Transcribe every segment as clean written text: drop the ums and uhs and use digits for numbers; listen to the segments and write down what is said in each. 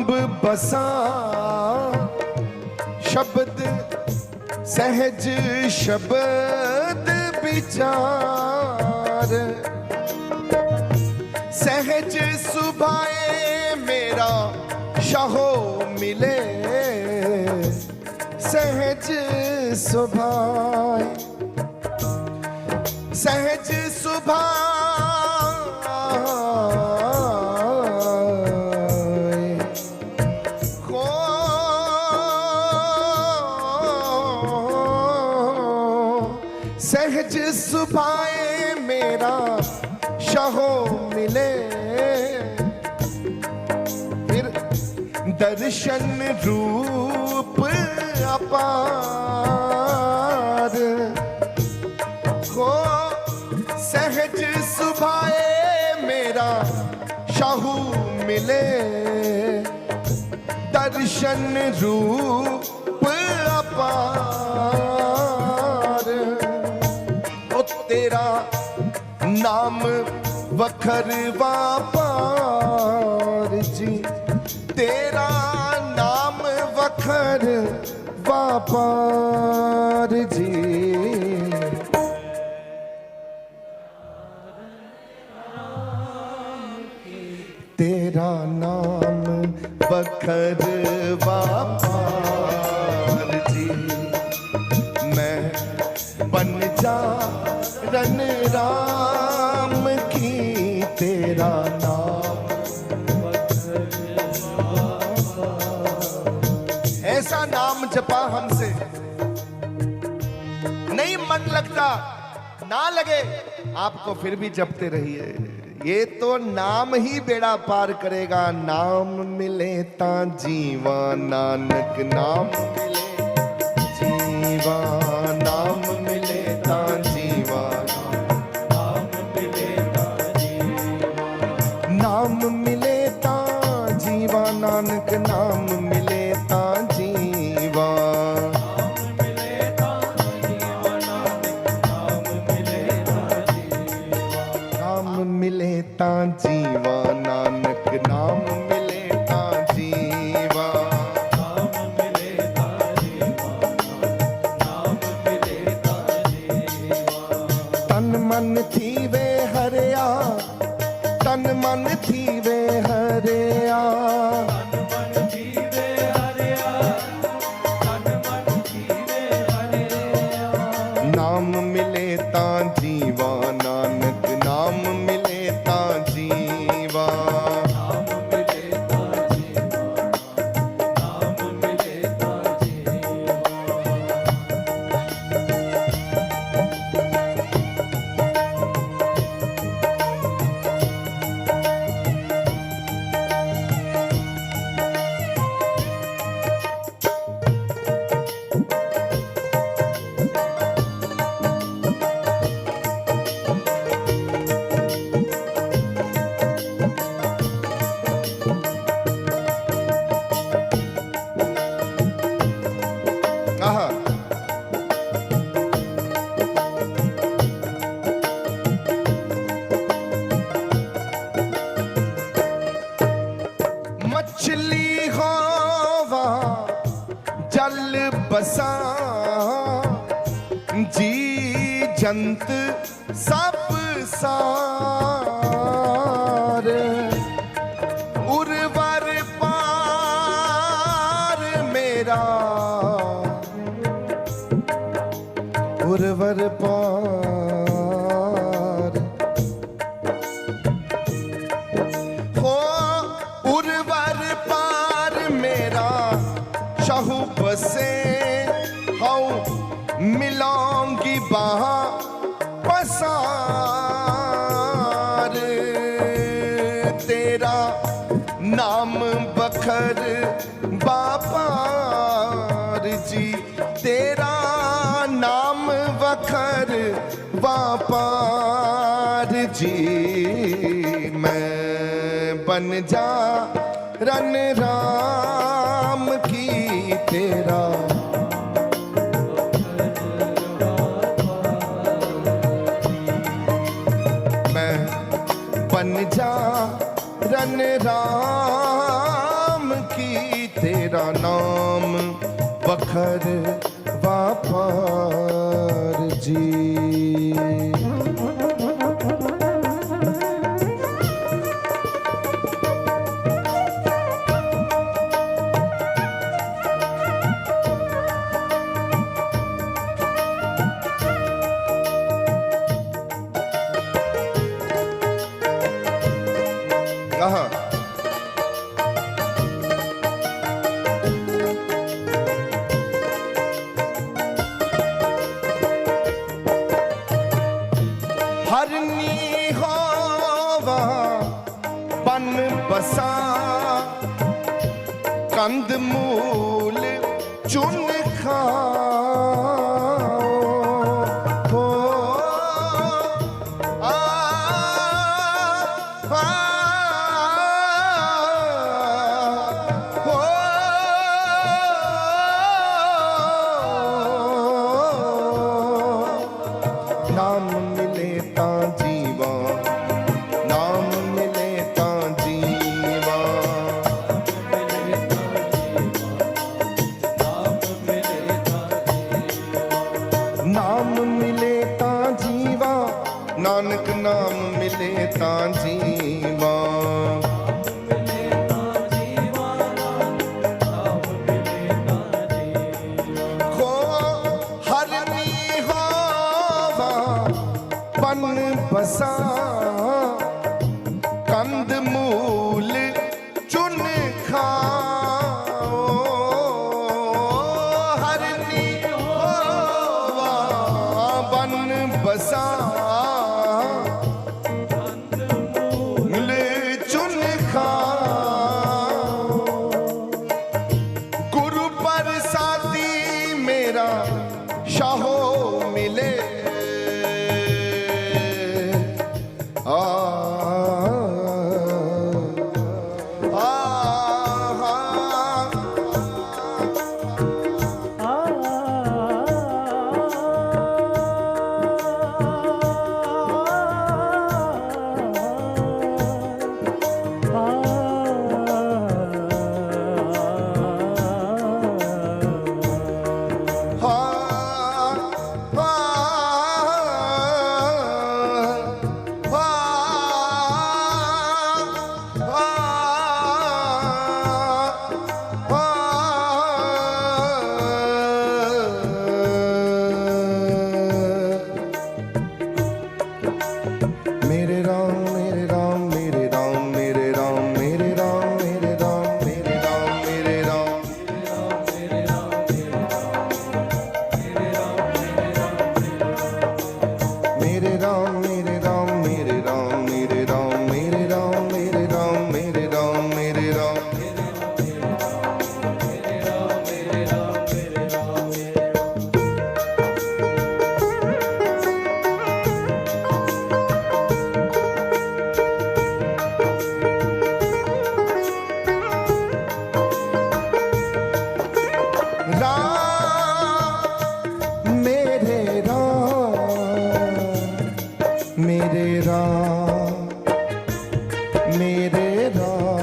अंब बसा शब्द सहज शब्द विचार, सहज सुभाए मेरा शाहो मिले, सहज सुभाए, सहज सुभाए हो, सहज सुभाए मेरा शाहो मिले, फिर दर्शन रूप अपार हो, सहज सुभाए मेरा शाहू मिले, दर्शन रूप अपार। ओ तेरा नाम वखरवा पार जी, तेरा नाम वखर पार जी। तेरा नाम वखरवा पार जी, मैं बन जा रन राम की, तेरा नाम ऐसा नाम जपा हमसे नहीं मन लगता, ना लगे आपको फिर भी जपते रहिए, ये तो नाम ही बेड़ा पार करेगा। नाम मिले ता जीवा नानक, नाम मिले जीवा, नाम मिले ता जीवा, नाम मिले ता जीवा, नाम मिले ता जीवा नानक, नाम मिले ता जीवा, मिले ता जीवा नानक, नाम मिले ता जीवा, नाम मिले ता जीवा, नाम मिले ता जीवा। तन मन थी वे हरिया, तन मन थी वे हरिया, तन मन थी वे हरिया, तन मन थी वे हरिया। नाम मिले ता जीवा नानक, नाम मिले ता जीवा, नाम मिले ता जीवा, नाम मिले ता जीवा। मछली होवा जल बसा, जी जंत सब सार, उर्वर पार मेरा, उर्वर पार हो, उर्वर पार मेरा शाहू बसे, हूँ मिलाऊंगी बहा पसार, तेरा नाम बखर बापार जी, तेरा नाम बखर बापार जी। मैं बन जा रन राम की, तेरा बन जा रन राम की, तेरा नाम बखर वापार जी। कहाँ? हरनी होवा बन बसा कंद मूल चुन खाओ हो आ, आ, हो नाम मिले ता जीवा, नाम मिले ता जीवा, नाम मिले ता जीवा, नानक नाम मिले ता जीवा। हो हरनी होवा बन बसा कंद मूल चुन खाओ हरनी होवा बन बसा मूल चुन खाओ गुरु प्रसादी मेरा शाहो मिले आ मेरे राम मेरे राम मेरे राम मेरे राम मेरे राम मेरे राम मेरे राम मेरे राम मेरे राम मेरे राम मेरे राम मेरे राम मेरे राम मेरे राम मेरे राम मेरे राम मेरे राम मेरे राम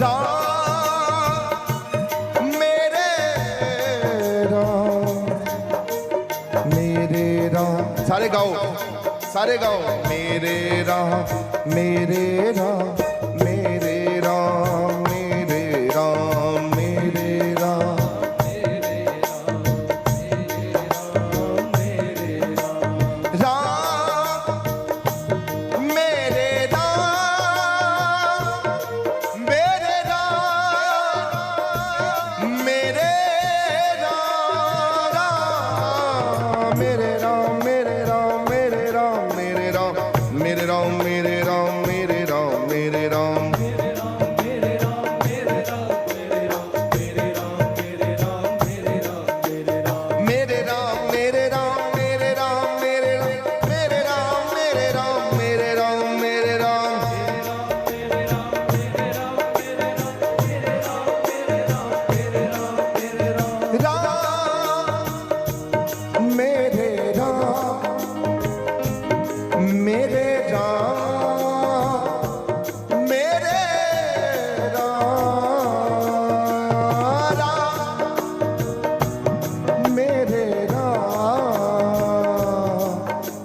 राम मेरे राम मेरे राम सारे गाओ मेरे राम मेरे राम मेरे राम मेरे राम मेरे राम मेरे राम मेरे राम मेरे राम मेरे राम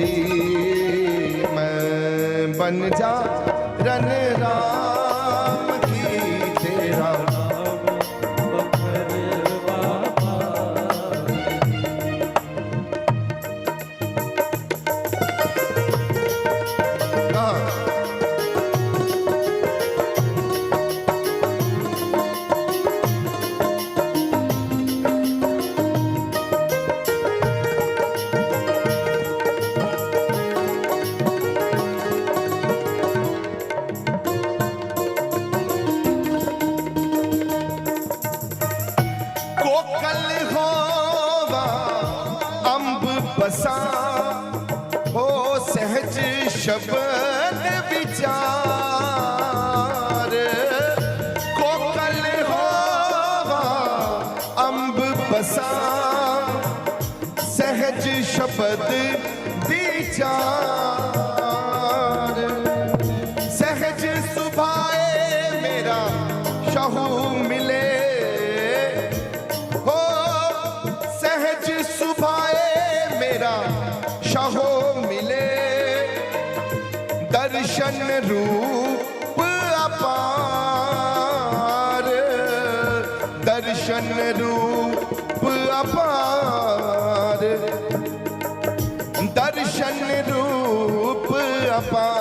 जी मैं बन जा रन राम की तेरा कोकल होवा अंब बसा हो सहज शब्द विचार कोकल होवा अंब बसा सहज शब्द विचार सहज सुभाए मेरा शहू मिले हो सहज सुभाए मेरा शहो मिले दर्शन रूप अपार दर्शन रूप अपार दर्शन रूप अपार